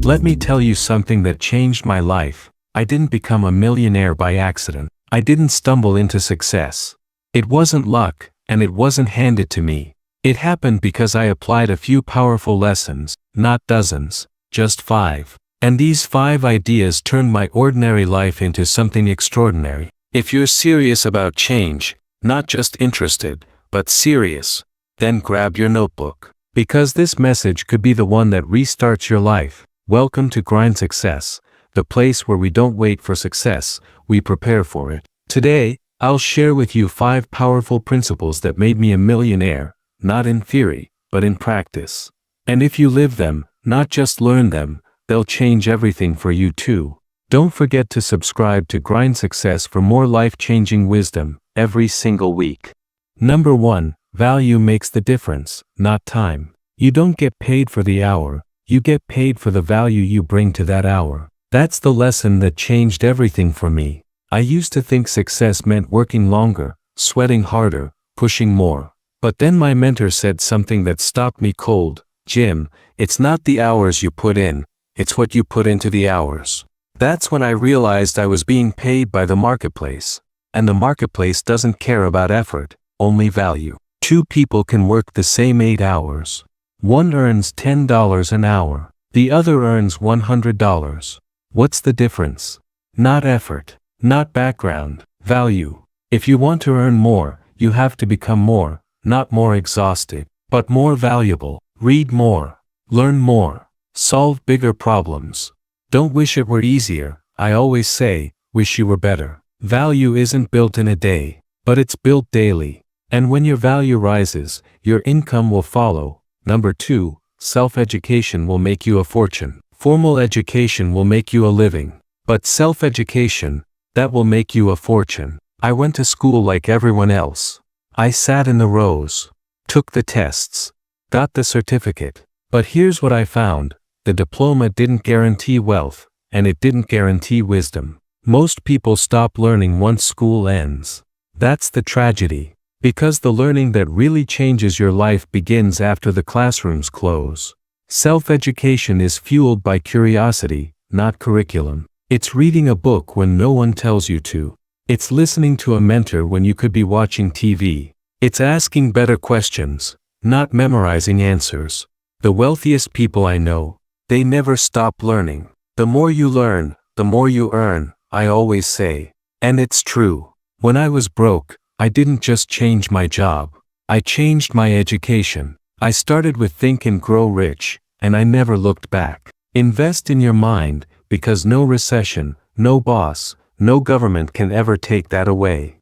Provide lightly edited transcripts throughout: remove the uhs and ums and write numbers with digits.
Let me tell you something that changed my life. I didn't become a millionaire by accident. I didn't stumble into success. It wasn't luck, and it wasn't handed to me. It happened because I applied a few powerful lessons, not dozens, just 5. And these 5 ideas turned my ordinary life into something extraordinary. If you're serious about change, not just interested, but serious, then grab your notebook. Because this message could be the one that restarts your life. Welcome to Grind Success, the place where we don't wait for success, we prepare for it. Today, I'll share with you 5 powerful principles that made me a millionaire, not in theory, but in practice. And if you live them, not just learn them, they'll change everything for you too. Don't forget to subscribe to Grind Success for more life-changing wisdom every single week. Number 1, value makes the difference, not time. You don't get paid for the hour, you get paid for the value you bring to that hour. That's the lesson that changed everything for me. I used to think success meant working longer, sweating harder, pushing more. But then my mentor said something that stopped me cold. Jim, it's not the hours you put in, it's what you put into the hours. That's when I realized I was being paid by the marketplace. And the marketplace doesn't care about effort, only value. 2 people can work the same 8 hours. One earns $10 an hour. The other earns $100. What's the difference? Not effort, not background, value. If you want to earn more, you have to become more, not more exhausted, but more valuable. Read more, learn more, solve bigger problems. Don't wish it were easier. I always say, wish you were better. Value isn't built in a day, but it's built daily. And when your value rises, your income will follow. Number 2, self-education will make you a fortune. Formal education will make you a living. But self-education, that will make you a fortune. I went to school like everyone else. I sat in the rows, took the tests, got the certificate. But here's what I found. The diploma didn't guarantee wealth, and it didn't guarantee wisdom. Most people stop learning once school ends. That's the tragedy. Because the learning that really changes your life begins after the classrooms close. Self-education is fueled by curiosity, not curriculum. It's reading a book when no one tells you to. It's listening to a mentor when you could be watching TV. It's asking better questions, not memorizing answers. The wealthiest people I know, they never stop learning. The more you learn, the more you earn, I always say. And it's true. When I was broke, I didn't just change my job. I changed my education. I started with Think and Grow Rich, and I never looked back. Invest in your mind, because no recession, no boss, no government can ever take that away.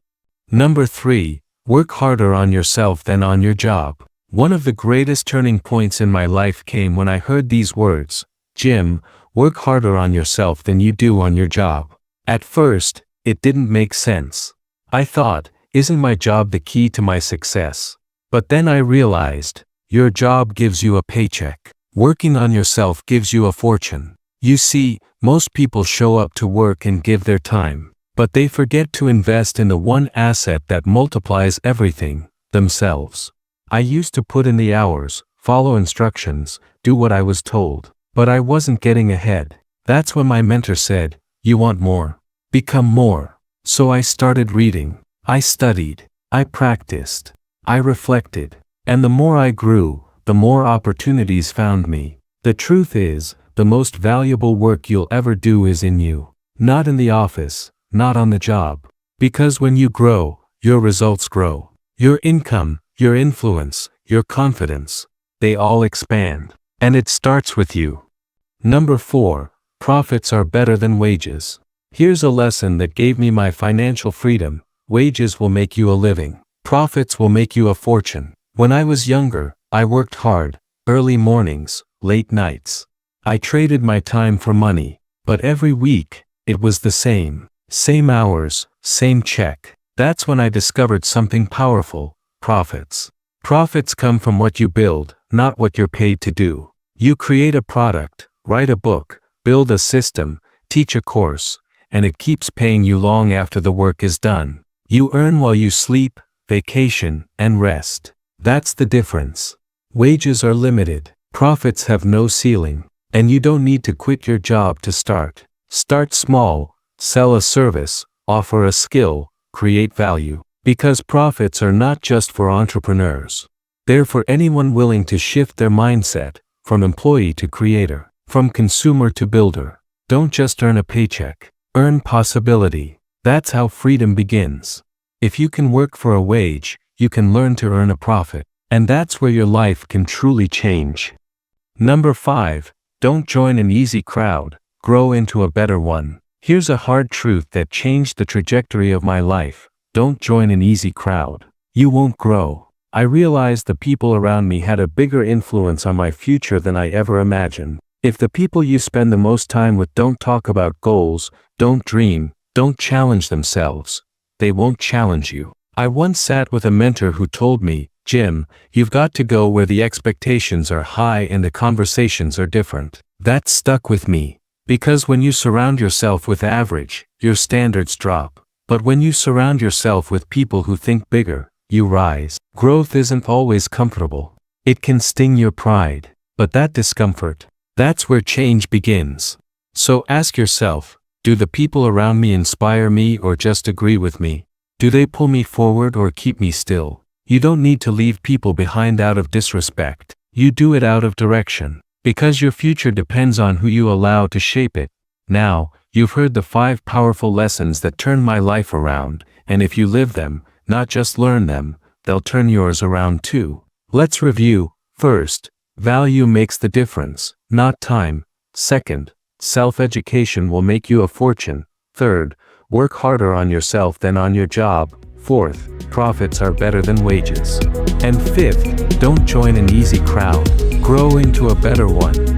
Number 3, work harder on yourself than on your job. One of the greatest turning points in my life came when I heard these words. Jim, work harder on yourself than you do on your job. At first, it didn't make sense. I thought, isn't my job the key to my success? But then I realized, your job gives you a paycheck. Working on yourself gives you a fortune. You see, most people show up to work and give their time, but they forget to invest in the one asset that multiplies everything, themselves. I used to put in the hours, follow instructions, do what I was told, but I wasn't getting ahead. That's when my mentor said, you want more? Become more. So I started reading. I studied. I practiced. I reflected. And the more I grew, the more opportunities found me. The truth is, the most valuable work you'll ever do is in you. Not in the office, not on the job. Because when you grow, your results grow. Your income, your influence, your confidence, they all expand. And it starts with you. Number 4, profits are better than wages. Here's a lesson that gave me my financial freedom. Wages will make you a living. Profits will make you a fortune. When I was younger, I worked hard, early mornings, late nights. I traded my time for money, but every week, it was the same. Same hours, same check. That's when I discovered something powerful. Profits. Profits come from what you build, not what you're paid to do. You create a product, write a book, build a system, teach a course, and it keeps paying you long after the work is done. You earn while you sleep, vacation, and rest. That's the difference. Wages are limited. Profits have no ceiling. And you don't need to quit your job to start. Start small, sell a service, offer a skill, create value. Because profits are not just for entrepreneurs. They're for anyone willing to shift their mindset, from employee to creator, from consumer to builder. Don't just earn a paycheck. Earn possibility. That's how freedom begins. If you can work for a wage, you can learn to earn a profit. And that's where your life can truly change. Number 5. Don't join an easy crowd. Grow into a better one. Here's a hard truth that changed the trajectory of my life. Don't join an easy crowd. You won't grow. I realized the people around me had a bigger influence on my future than I ever imagined. If the people you spend the most time with don't talk about goals, don't dream, don't challenge themselves, they won't challenge you. I once sat with a mentor who told me, "Jim, you've got to go where the expectations are high and the conversations are different." That stuck with me. Because when you surround yourself with average, your standards drop. But when you surround yourself with people who think bigger, you rise. Growth isn't always comfortable. It can sting your pride. But that discomfort, that's where change begins. So ask yourself, do the people around me inspire me or just agree with me? Do they pull me forward or keep me still? You don't need to leave people behind out of disrespect. You do it out of direction. Because your future depends on who you allow to shape it. Now, you've heard the 5 powerful lessons that turned my life around, and if you live them, not just learn them, they'll turn yours around too. Let's review. First, value makes the difference, not time. Second, self-education will make you a fortune. Third, work harder on yourself than on your job. Fourth, profits are better than wages. And fifth, don't join an easy crowd. Grow into a better one.